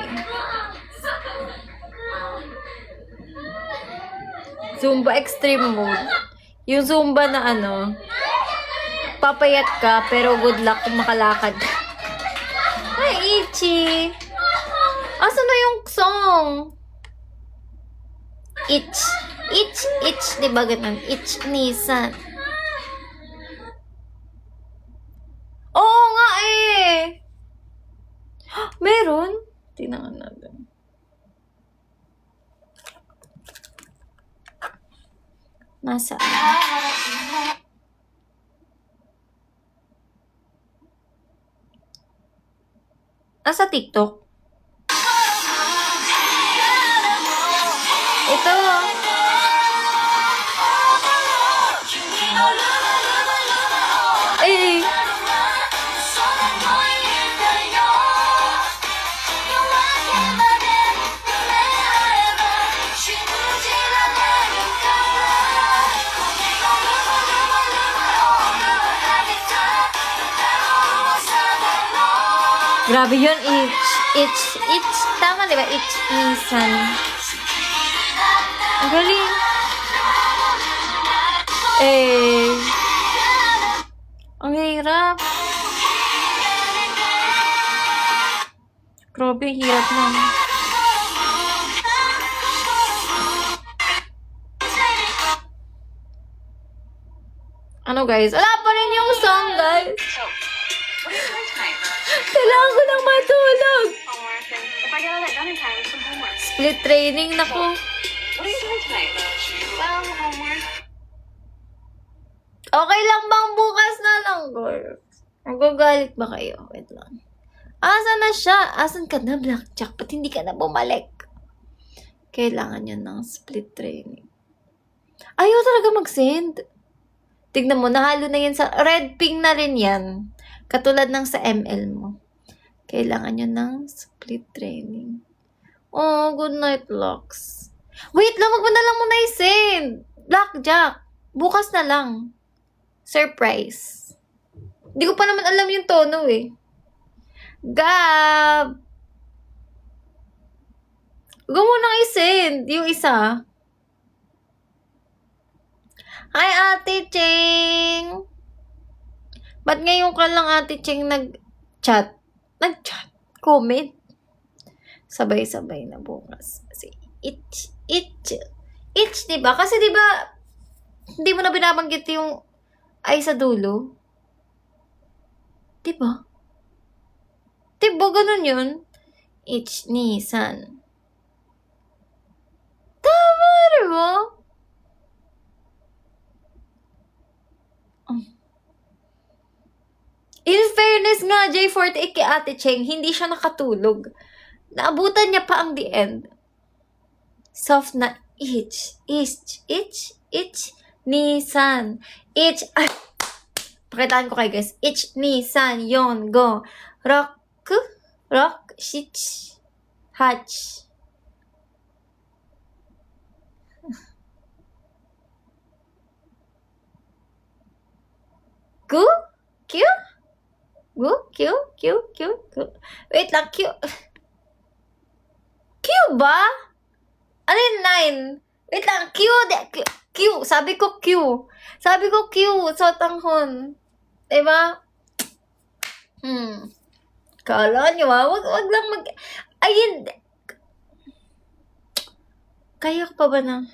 Zumba extreme mode. Yung Zumba na papayat ka, pero good luck kung makalakad ka. Ay, Ichi! Asan na yung song? Itch. Itch, itch. Diba ganun? Itch, Nissan. Oo nga eh! Meron? Tingnan natin. Nasa? Nasa TikTok? Ito. Eh. Grabe yun, itch. Tama diba? Itch, Nissan. Ang galing. Eh. Ang hirap. Grabe, hirap na. Ano guys? Wala pa rin yung song guys. Kailangan ko nang matulog. Split training na ko. Okay lang bang bukas na lang, girl? Magagalit ba kayo? Wait lang. Asan na siya? Asan ka na, Blackjack? Ba't hindi ka na bumalik? Kailangan yun ng split training. Ayaw talaga mag-send. Tignan mo, nahalo na yan sa... Red pink na rin yan. Katulad ng sa ML mo. Kailangan yun ng split training. Oh, good night, Lux. Wait lang, wag mo na lang muna i-send. Blackjack. Bukas na lang. Surprise. Hindi ko pa naman alam yung tono eh. Gab! Huwag mo nang i-send. Yung isa. Hi, Ate Cheng! Ba't ngayon ka lang, Ate Cheng, nag-chat? Nag-chat? Comment? Sabay-sabay na bukas. Kasi, itch, diba? Kasi diba, hindi mo na binabanggit yung ay sa dulo? Diba? Diba, ganun yun? Itch, Nissan. Tama, diba? In fairness nga, J48 kay Ate Cheng, hindi siya nakatulog. Naabutan niya pa ang the end. Soft na itch, Nissan. Itch, pakitaan ko kayo guys. Itch, Nissan, yon, go. Rock, shitch, hatch. Go, Q? Go, Q. Wait lang, Q. Q ba? Ano yung 9? Wait lang, Q. Sabi ko Q. So, tanghon. Diba? Kala nyo wag lang ayun. Kaya ko pa ba na?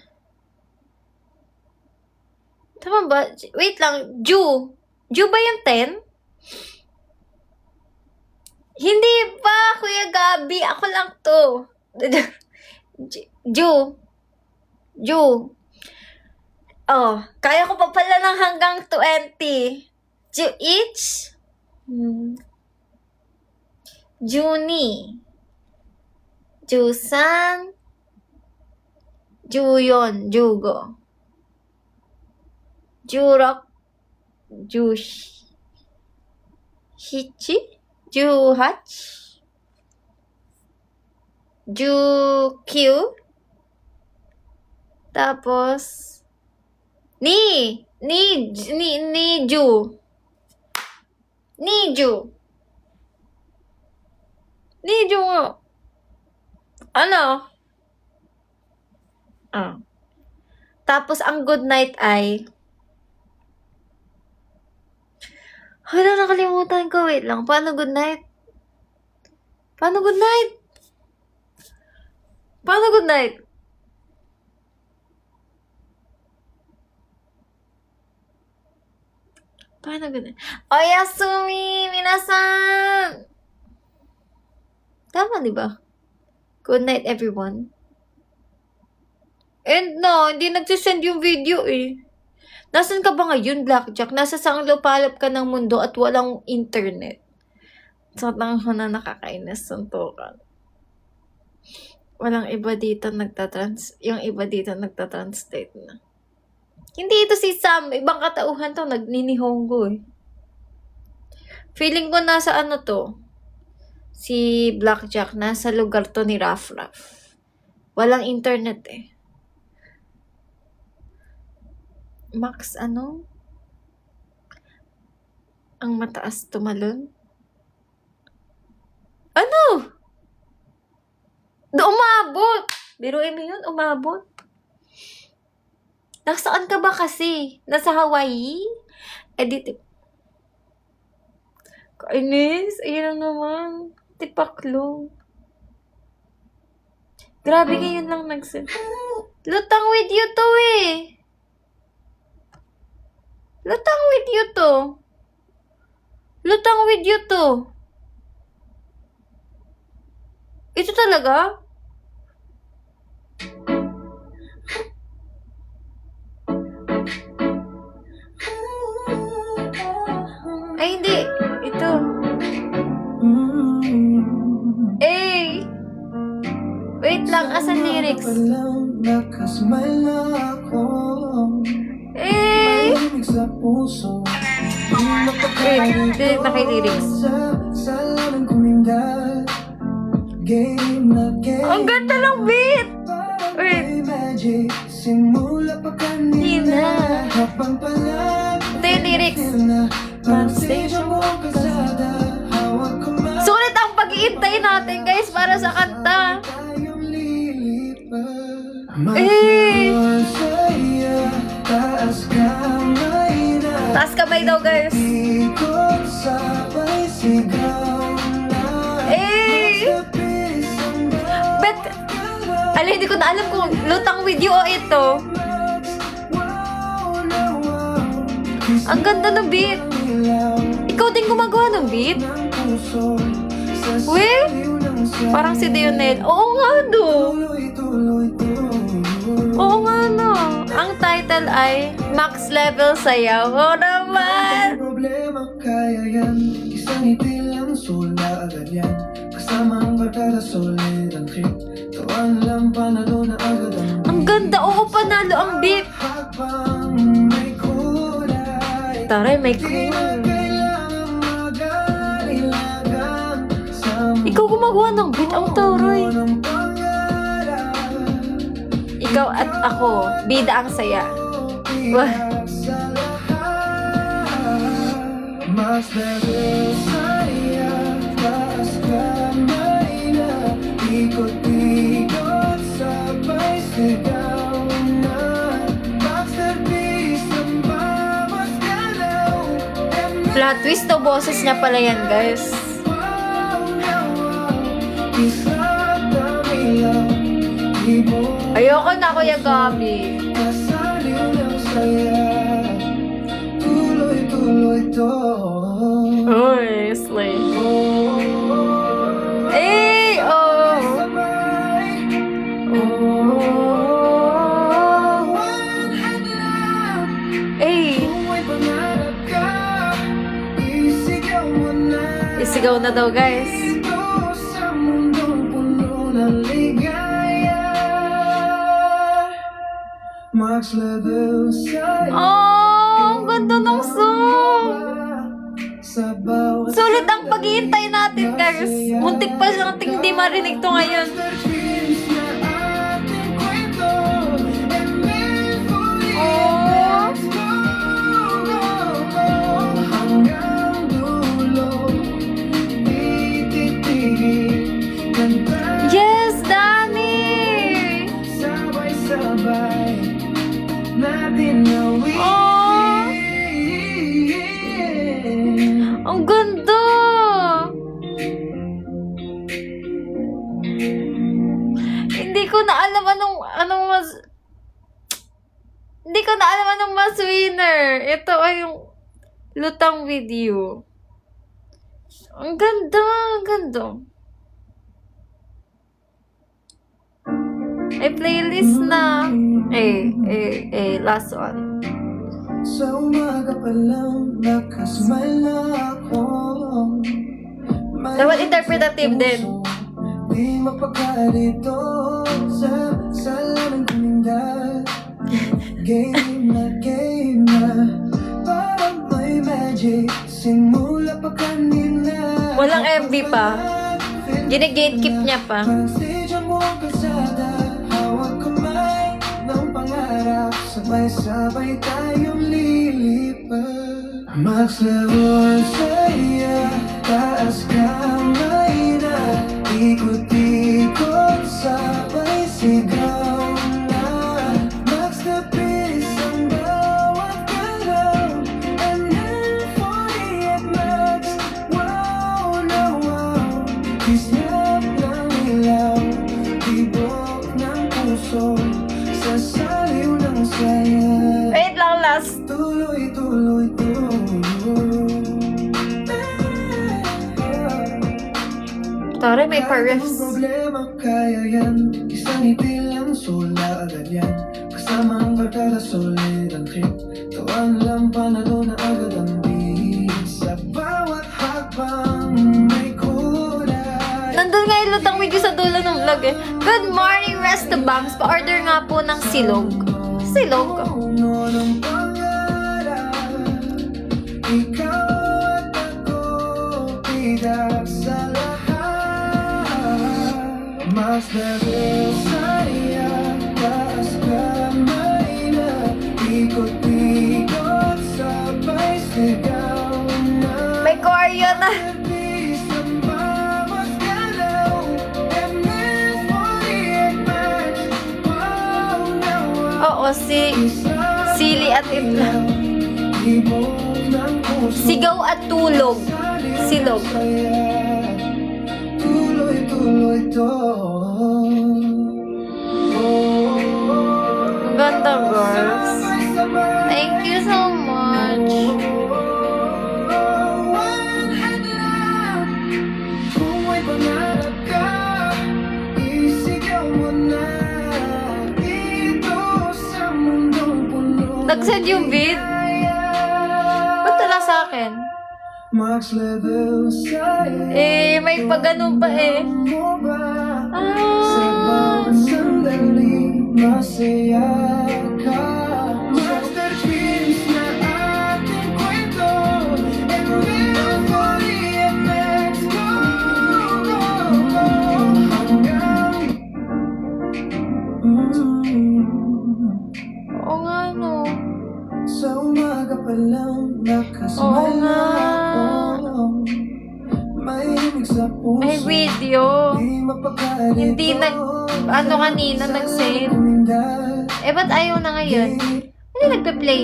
Tama ba? Wait lang, Ju ba yung 10? Hindi pa, Kuya Gabi. Ako lang to. Ju. Oh, kaya ko pa pala ng hanggang 20. Ju each? Juni. Jusan. Juyon. Jugo. Jurok. Jush. Hichi. Juhach. Jukyu. Tapos, Niju. Niju nga. Ano? Tapos, ang good night ay, hala, nakalimutan ko. Wait lang. Paano good night? Paano good night? Paano good night? Paano good night? Oyasumi, minasan! Tama, di ba? Good night, everyone. And no, hindi nagsisend yung video eh. Nasaan ka ba ngayon, Blackjack? Nasa sang lupalop ka ng mundo at walang internet. Sa tanghon na nakakainis, suntukan. Walang iba dito yung iba dito nagtatranslate na. Hindi ito si Sam. Ibang katauhan to. Nagninihongo eh. Feeling ko nasa ano to. Si Blackjack. Nasa lugar to ni Raf. Walang internet eh. Max ano? Ang mataas tumalon? Ano? Umabot! Biruin mo yun, umabot. Nasaan ka ba kasi? Nasa Hawaii? Edit. Kainis, ayun lang naman. Tipaklo. Grabe ngayon lang nagsin. Lutang with you to eh. Lutang with you to. Lutang with you to. Ito talaga? Ay, hindi. Ito. Eh. Wait lang. Asan lyrics? Eh. Wait. Hindi naka-lyrics. Ang ganda ng beat! Wait. Hindi na. Ito yung lyrics. Sulit ang pag-iintay natin, guys, para sa kanta. Eh! Taas kamay daw, guys. Eh! Bet, hindi ko na alam kung lutang video o ito. Ang ganda ng beat. Ikaw din gumagawa ng beat? Weh? Parang si Dionel. Oo nga no. Oo nga no. Ang title ay Max Level Sayaw. Oo naman. Problema kaya yan. Isang ngiti lang sula agad yan. Kasama ang barkada solid ang trip. Tawan lang panalo na agad ang ganda. Oo, panalo ang beat. Habang may kulay. Taray, may cool. Ikaw gumagawa ng beat. Ang taray. Ikaw at ako. Bida ang saya. Wah. Mas level saya, taas kamay na, ikot-ikot, sabay sigaw na, masterpiece ang bawat galaw. Plot twist to, boses niya pala yan, guys. Ayoko na, Kuya Gabi. Tuloy-tuloy to. Uy, slay. Eh, oh. Eh. Isigaw na daw, guys. Sa mundong puno ng Max level saya. Oh, ang ganda ng song! Sa bawat Sulit ang paghihintay natin, guys. Muntik pa siyang hindi marinig to ngayon. dreams na ating kwento. And live for the Oh, hanggang dulo. Ititigil kanta yes, Danny! sabay-sabay natin nawin. Oh, ang ganda! Hindi ko na alam anong mas... Hindi ko na alam anong mas winner. Ito ay yung lutang video. Ang ganda, ang ganda. Ay, playlist na. Last one. Sa umaga pa lang nakasmile na ako. Dapat interpretative din. Di mapagkalito sa salamin kuminda. Game na parang may magic. Simula pa kanina. Walang MB pa. Gine-gatekeep niya pa. Pag-stage mo ang kalsada, hawak kamay ng pangarap. Sabay-sabay tayong lilipad. Max level saya, taas kamay na. Ikot-ikot, sabay sigaw na. Max the peace ang bawat galaw. And then 48 max, wow na wow. Kisnap ng ilaw, tibok ng puso. Sa saliw ng saya, Wait lang, last. tuloy-tuloy to. Tara, may Kahit pa-refs. anong problema, kaya yan. Isang ngiti lang, sula agad yan. Kasama ang barkada, solid ang trip. Tawan lang, panalo na agad ang beat. Sa bawat hakbang, may kulay. Nandun nga yung lutang video sa dulo ng vlog eh. Good morning, Restabangs. Pa-order nga po ng silog. Silog? Puno ng pangarap. Ikaw at ako, tidak sa lahat. Mas level saya, taas kamay na. Ikot-ikot, sabay sigaw na. May choreo na. Peace ang bawat galaw. And then 48 max, wow na wow. Oo, Sili at Itlog. Sigaw at tulog. Silog. Tuloy-tuloy to. Ang ganda, girls. Thank you so much. One hand lang. Kung may pangarap ka, isigaw mo na. Dito sa mundong puno. Nag-send yung vid? Ba't wala sa akin? Max level saya. May pag-ganun pa eh. Mo ba? Sa Ah, bawat sandali, masaya ka. Masterpiece na ating kwento. And we'll fully max go, go, go. Hanggang oo nga no. sa umaga pa lang Oo nakasmile na nga. ako. Mahilig sa puso. May video. Di mapagkalito. Hindi kanina nag-send. Eh, ba't ayaw na ngayon? Hindi nagpe-play.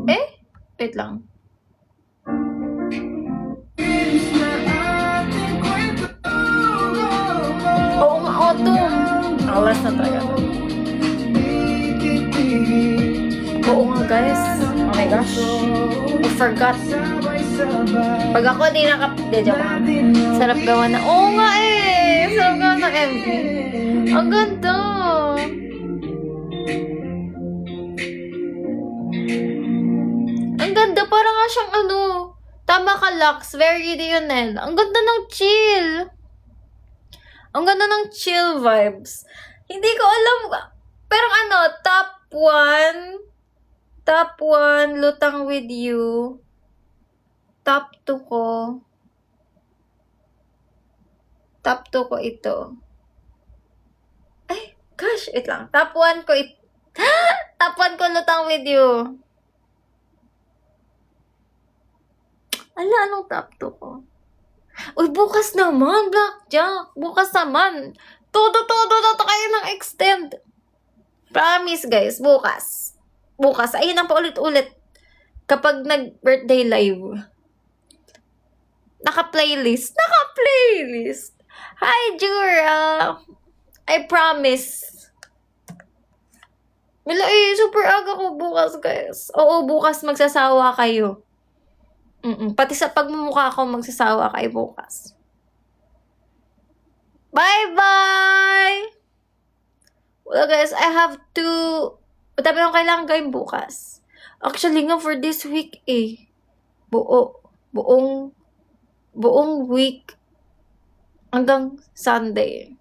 Eh? Wait lang. Oo nga, autumn. Alas na talaga. Oo nga, guys. Oh my gosh. I forgot. Pag ako di joke lang. Sarap gawa na. Oo nga eh. Sarap gawa ng MV. Ang ganda. Ang ganda. Parang nga siyang ano. Tama ka, Lux. Very Lionel. Ang ganda ng chill. Ang ganda ng chill vibes. Hindi ko alam. Pero ano, top 1, Lutang with You. Top 2 ko. Top 2 ko ito. Ay, gosh, wait lang. Top 1 ko ito. Top 1 ko, Lutang with You. Ala, anong top 2 ko? Uy, bukas naman, Blackjack. Bukas naman. Todo na to kayo ng extend. Promise, guys. Bukas. Bukas. Ayun ang paulit-ulit. Kapag nag-birthday live. Naka-playlist. Naka-playlist. Hi, Jura. I promise. Wala super aga ko bukas, guys. Oo, bukas magsasawa kayo. Pati sa pagmumukha ko, magsasawa kayo bukas. Bye-bye! Well, guys, I have to... Tabi akong kailangan gawin bukas. Actually nga, for this week, buong week hanggang Sunday.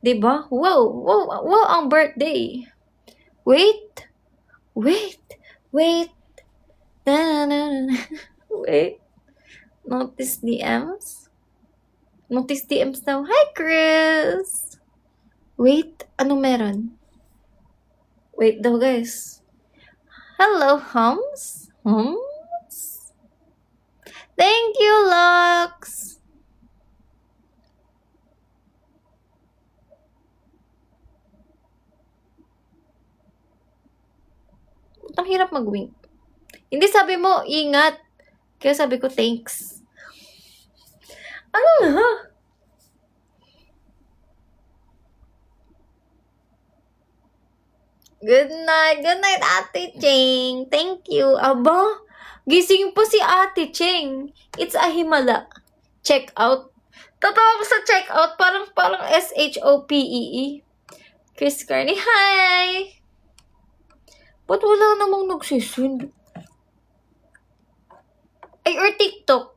Diba? Wow, ang birthday. Wait. Na. Wait. Notice DMs daw. Hi, Chris! Wait, anong meron? Wait daw, guys. Hello, Hums? Thank you, Lux! Ang hirap mag-wink. Hindi sabi mo, ingat. Kaya sabi ko, thanks. Ano nga? Good night, Ate Cheng. Thank you. Aba, gising po si Ate Cheng. It's a himala. Check out. Tatawa ko sa check out. Parang SHOPEE. Chris Carney, hi! Ba't wala namang nagsisend? Ay, or TikTok.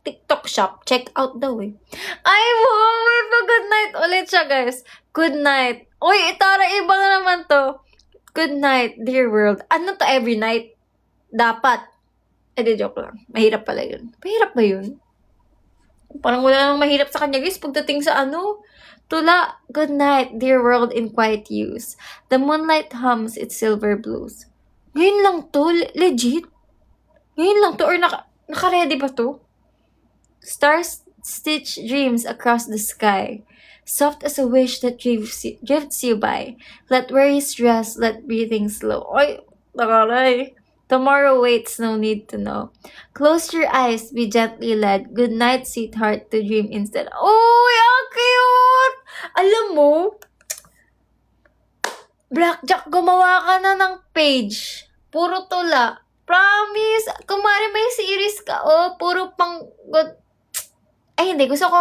TikTok shop. Check out daw eh. Ay, wow! May pa-good night ulit siya, guys. Good night. Uy, itara, iba na naman to. Good night, dear world. Ano to every night? Dapat. Di joke lang. Mahirap pala yun. Mahirap ba yun? Parang wala namang mahirap sa kanya, guys. Pagdating sa tula, good night, dear world in quiet use. The moonlight hums its silver blues. Ngayon lang to, legit. Ngayon lang to, or naka-ready ba to? Stars stitch dreams across the sky, soft as a wish that drifts you by. Let worries rest, let breathing slow. Ay, nakaray. Tomorrow waits, no need to know. Close your eyes, be gently led. Good night, sweetheart, to dream instead. Oh, ang cute! Alam mo, Blackjack, gumawa ka na ng page. Puro tula. Promise. Kumari may series ka, puro pang good. Ay, hindi. Gusto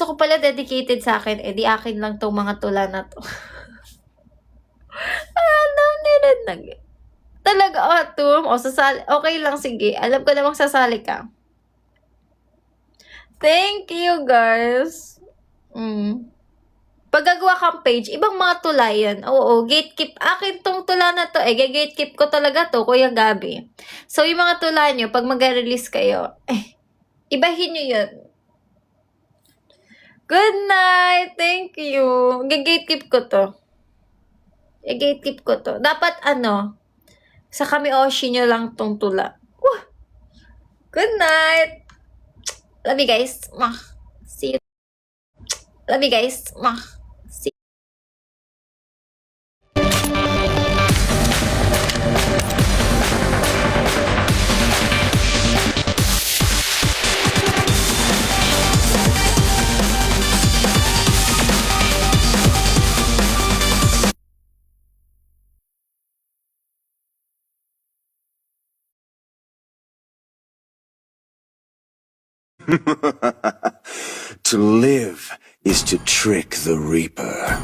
ko pala dedicated sa akin. Di akin lang tong mga tula na to. Alam nila talaga, sasali. Okay lang, sige. Alam ko namang sasali ka. Thank you, guys. Pag gagawa kang page, ibang mga tula yan. Oo, gatekeep. Akin tong tula na to. Gatekeep ko talaga to, Kuya Gabi. So, yung mga tula nyo, pag mag-release kayo, ibahin nyo yun. Good night. Thank you. Gatekeep ko to. Gatekeep ko to. Dapat sa kami Oshi nyo lang tong tula. Good night. Love you guys. See you. Love you guys. See you. To live is to trick the Reaper.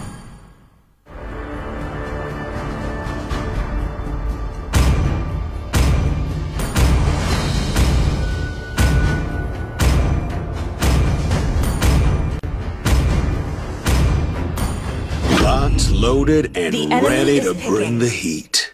loaded and The enemy ready is to bring picking. the heat.